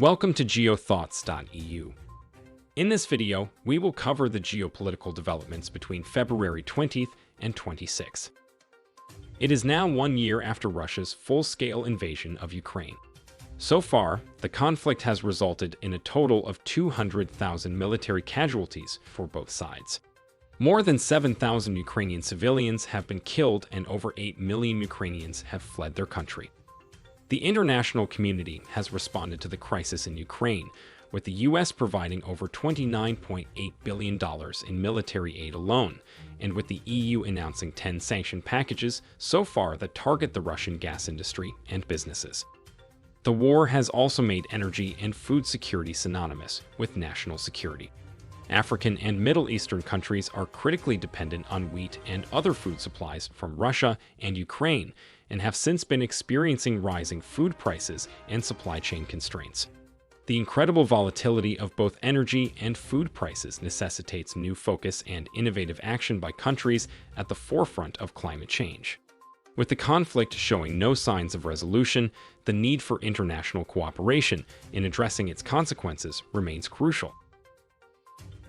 Welcome to geothoughts.eu. In this video, we will cover the geopolitical developments between February 20th and 26th. It is now 1 year after Russia's full-scale invasion of Ukraine. So far, the conflict has resulted in a total of 200,000 military casualties for both sides. More than 7,000 Ukrainian civilians have been killed and over 8 million Ukrainians have fled their country. The international community has responded to the crisis in Ukraine, with the U.S. providing over $29.8 billion in military aid alone, and with the EU announcing 10 sanction packages so far that target the Russian gas industry and businesses. The war has also made energy and food security synonymous with national security. African and Middle Eastern countries are critically dependent on wheat and other food supplies from Russia and Ukraine, and have since been experiencing rising food prices and supply chain constraints. The incredible volatility of both energy and food prices necessitates new focus and innovative action by countries at the forefront of climate change. With the conflict showing no signs of resolution, the need for international cooperation in addressing its consequences remains crucial.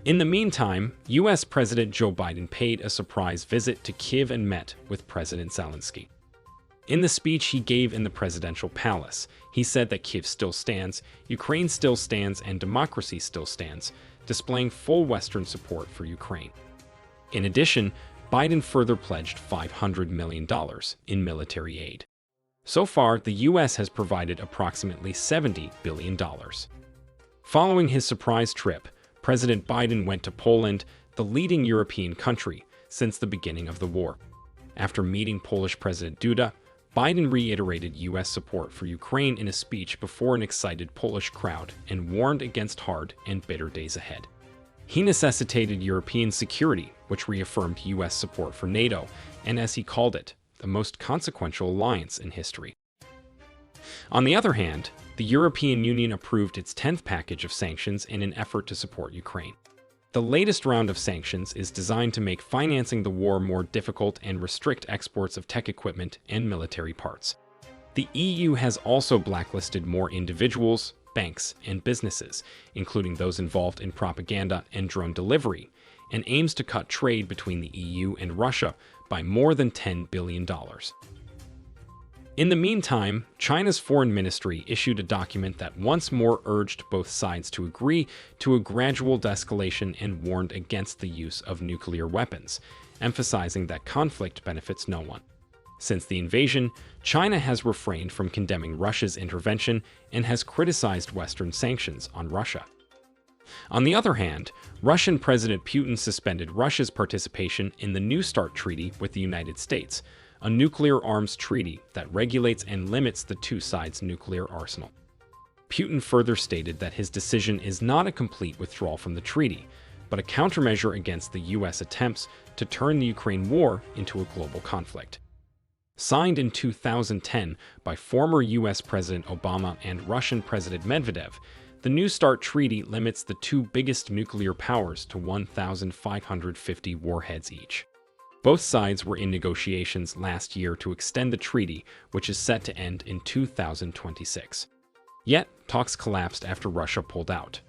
In the meantime, U.S. President Joe Biden paid a surprise visit to Kyiv and met with President Zelensky. In the speech he gave in the presidential palace, he said that Kyiv still stands, Ukraine still stands, and democracy still stands, displaying full Western support for Ukraine. In addition, Biden further pledged $500 million in military aid. So far, the U.S. has provided approximately $70 billion. Following his surprise trip, President Biden went to Poland, the leading European country since the beginning of the war. After meeting Polish President Duda, Biden reiterated U.S. support for Ukraine in a speech before an excited Polish crowd and warned against hard and bitter days ahead. He necessitated European security, which reaffirmed U.S. support for NATO, and as he called it, the most consequential alliance in history. On the other hand, the European Union approved its 10th package of sanctions in an effort to support Ukraine. The latest round of sanctions is designed to make financing the war more difficult and restrict exports of tech equipment and military parts. The EU has also blacklisted more individuals, banks, and businesses, including those involved in propaganda and drone delivery, and aims to cut trade between the EU and Russia by more than $10 billion. In the meantime, China's foreign ministry issued a document that once more urged both sides to agree to a gradual de-escalation and warned against the use of nuclear weapons, emphasizing that conflict benefits no one. Since the invasion, China has refrained from condemning Russia's intervention and has criticized Western sanctions on Russia. On the other hand, Russian President Putin suspended Russia's participation in the New START treaty with the United States, a nuclear arms treaty that regulates and limits the two sides' nuclear arsenal. Putin further stated that his decision is not a complete withdrawal from the treaty, but a countermeasure against the U.S. attempts to turn the Ukraine war into a global conflict. Signed in 2010 by former U.S. President Obama and Russian President Medvedev, the New START treaty limits the two biggest nuclear powers to 1,550 warheads each. Both sides were in negotiations last year to extend the treaty, which is set to end in 2026. Yet, talks collapsed after Russia pulled out.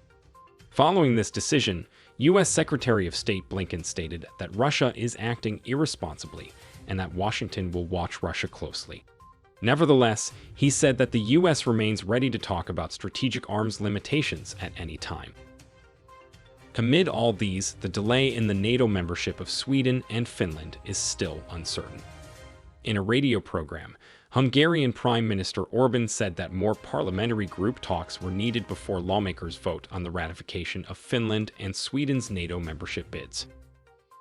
Following this decision, U.S. Secretary of State Blinken stated that Russia is acting irresponsibly and that Washington will watch Russia closely. Nevertheless, he said that the U.S. remains ready to talk about strategic arms limitations at any time. Amid all these, the delay in the NATO membership of Sweden and Finland is still uncertain. In a radio program, Hungarian Prime Minister Orbán said that more parliamentary group talks were needed before lawmakers vote on the ratification of Finland and Sweden's NATO membership bids.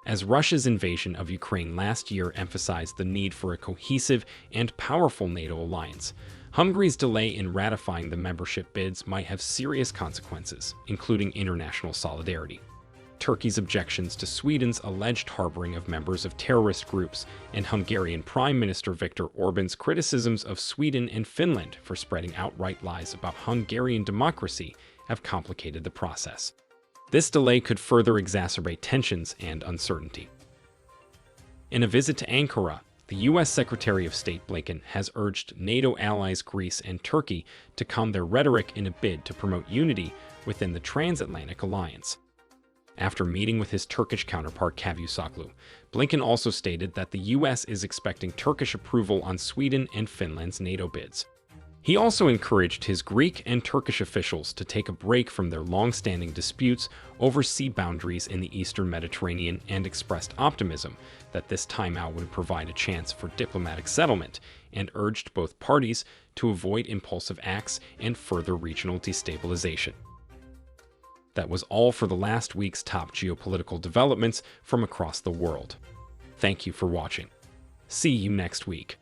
As Russia's invasion of Ukraine last year emphasized the need for a cohesive and powerful NATO alliance, Hungary's delay in ratifying the membership bids might have serious consequences, including international solidarity. Turkey's objections to Sweden's alleged harboring of members of terrorist groups, and Hungarian Prime Minister Viktor Orban's criticisms of Sweden and Finland for spreading outright lies about Hungarian democracy have complicated the process. This delay could further exacerbate tensions and uncertainty. In a visit to Ankara, The U.S. Secretary of State Blinken has urged NATO allies Greece and Turkey to calm their rhetoric in a bid to promote unity within the transatlantic alliance. After meeting with his Turkish counterpart Cavusoglu, Blinken also stated that the U.S. is expecting Turkish approval on Sweden and Finland's NATO bids. He also encouraged his Greek and Turkish officials to take a break from their long-standing disputes over sea boundaries in the eastern Mediterranean and expressed optimism that this timeout would provide a chance for diplomatic settlement, and urged both parties to avoid impulsive acts and further regional destabilization. That was all for the last week's top geopolitical developments from across the world. Thank you for watching. See you next week.